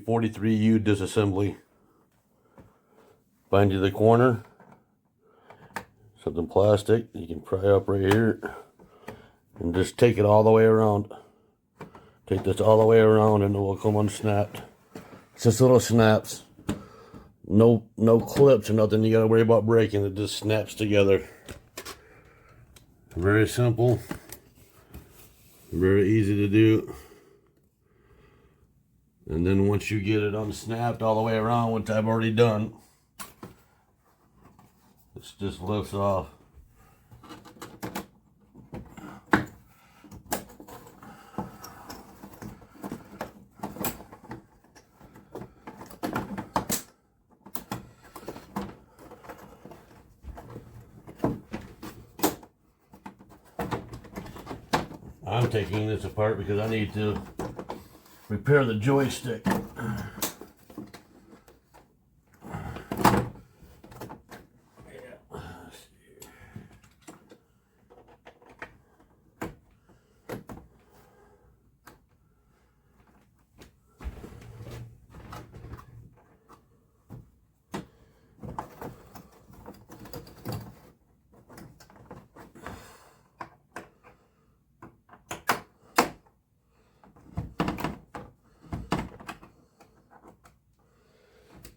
FV43U Disassembly. Find you the corner, something plastic you can pry up right here, and just take it all the way around. Take this all the way around and it will come unsnapped. It's just little snaps. No clips or nothing you gotta worry about breaking. It just snaps together. Very simple. Very easy to do. And then once you get it unsnapped all the way around, which I've already done, it just lifts off. I'm taking this apart because I need to repair the joystick.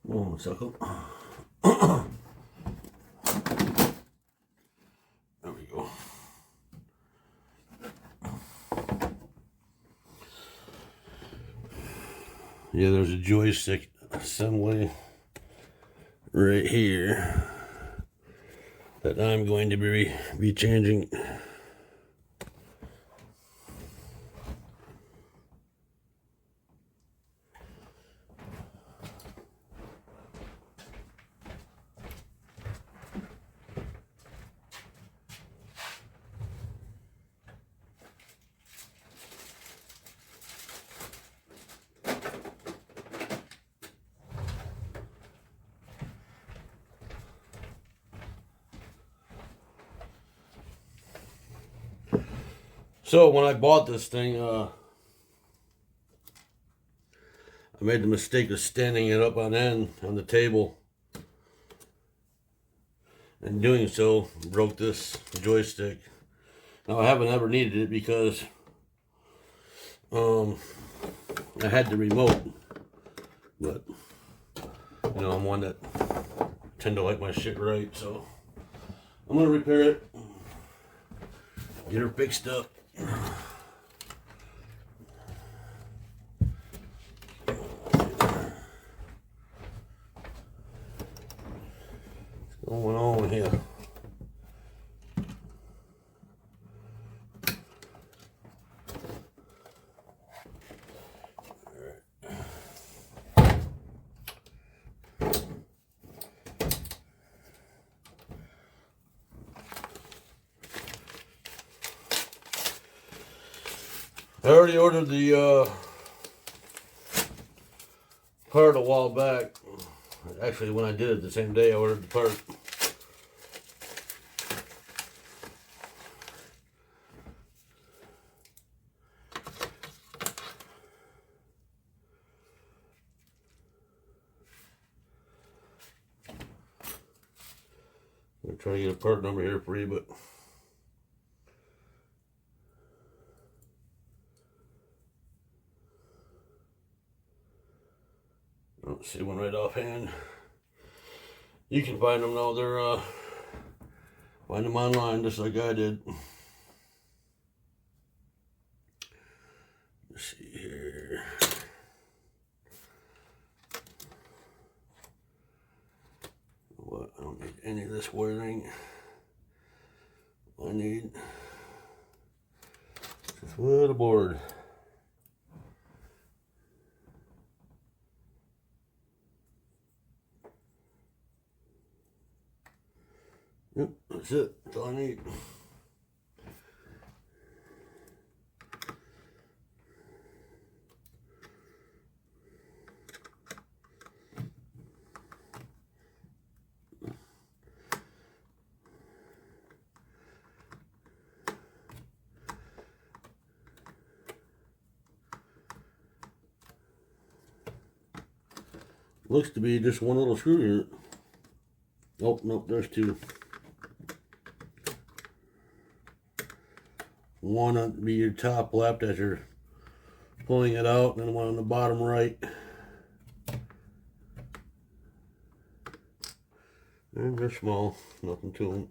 One second. There we go. Yeah, there's a joystick assembly right here that I'm going to be changing. So when I bought this thing, I made the mistake of standing it up on end on the table. And doing so, broke this joystick. Now I haven't ever needed it because I had the remote. But, you know, I'm one that tend to like my shit right, so I'm going to repair it. Get her fixed up. What's going on here? I already ordered the part a while back. Actually, when I did it the same day, I ordered the part. I'm trying to get a part number here for you, but I don't see one right offhand. You can find them though. They're find them online just like I did. Let's see here. What? I don't need any of this wiring. I need just a little board. Yep, that's it. That's all I need. Looks to be just one little screw here. Oh, nope, there's two. One on be your top left as you're pulling it out, and then one on the bottom right. And they're small, nothing to them.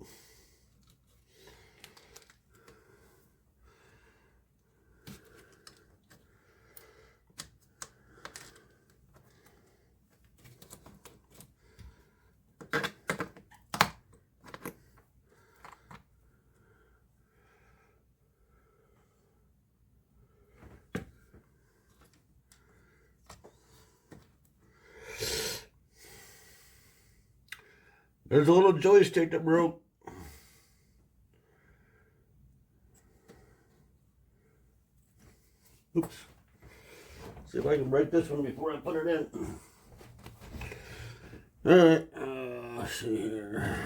There's a little joystick that broke. Oops. See if I can break this one before I put it in. Alright, let's see here.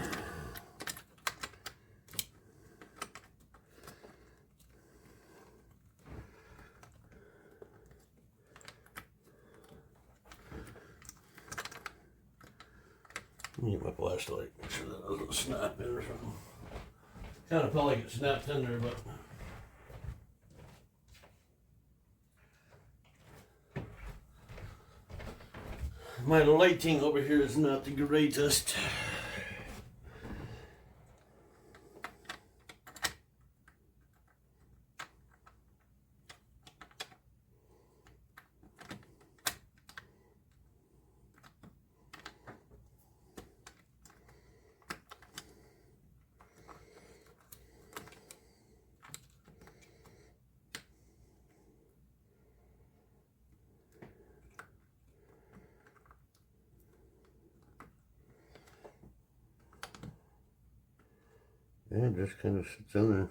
Let me get my flashlight, make sure that doesn't snap in or something. Kind of felt like it snapped in there, but my lighting over here is not the greatest. Yeah, it just kind of sits in there.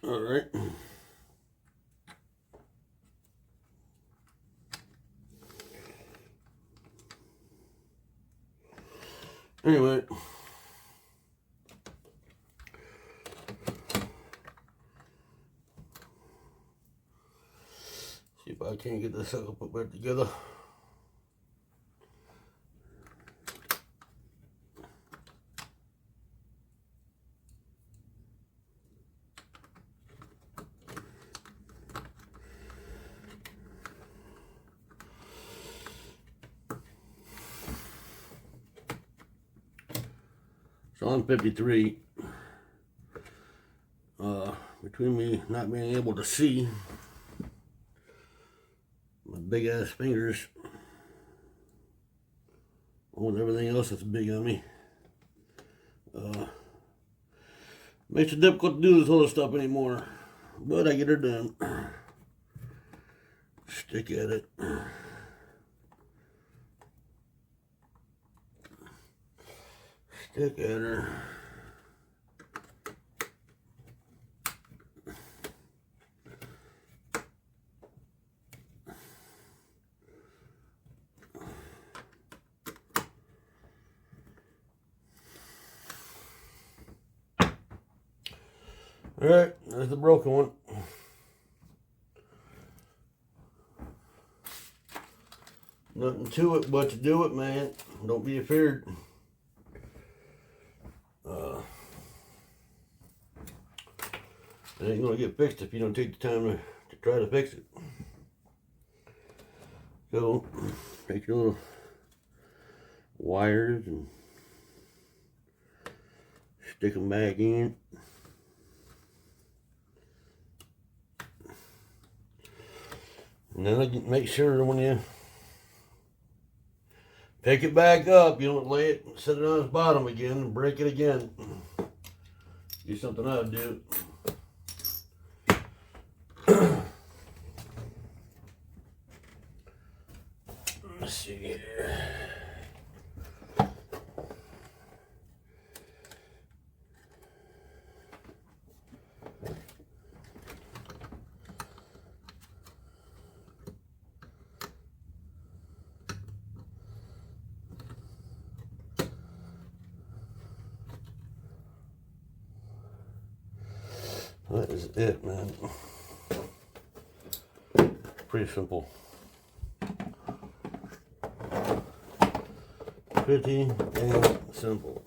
All right. Anyway. See if I can't get this sucker put back together. So on 53, between me not being able to see, my big ass fingers, almost everything else that's big on me, makes it difficult to do this whole stuff anymore, but I get her done. Stick at it. Stick at her. All right, there's the broken one. Nothing to it but to do it, man. Don't be afraid. It ain't gonna get fixed if you don't take the time to try to fix it. So, take your little wires and Stick them back in. And then make sure when you pick it back up, you don't lay it, set it on its bottom again and break it again. Do something I would do. Let's see here. That is it, man. Pretty simple. Pretty and simple.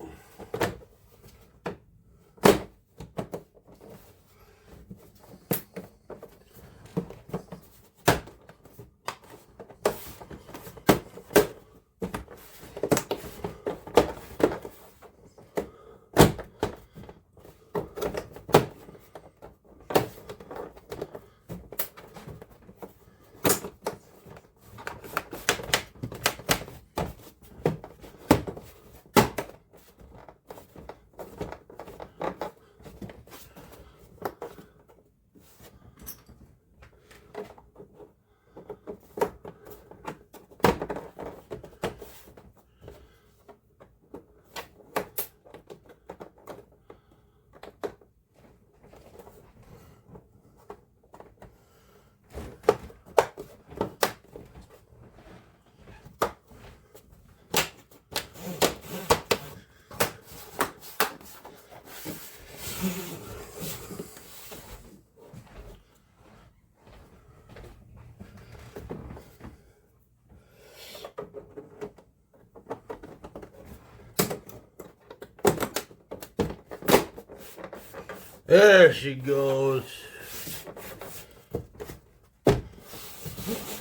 There she goes.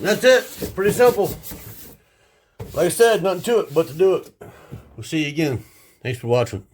That's it. Pretty simple. Like I said, nothing to it but to do it. We'll see you again. Thanks for watching.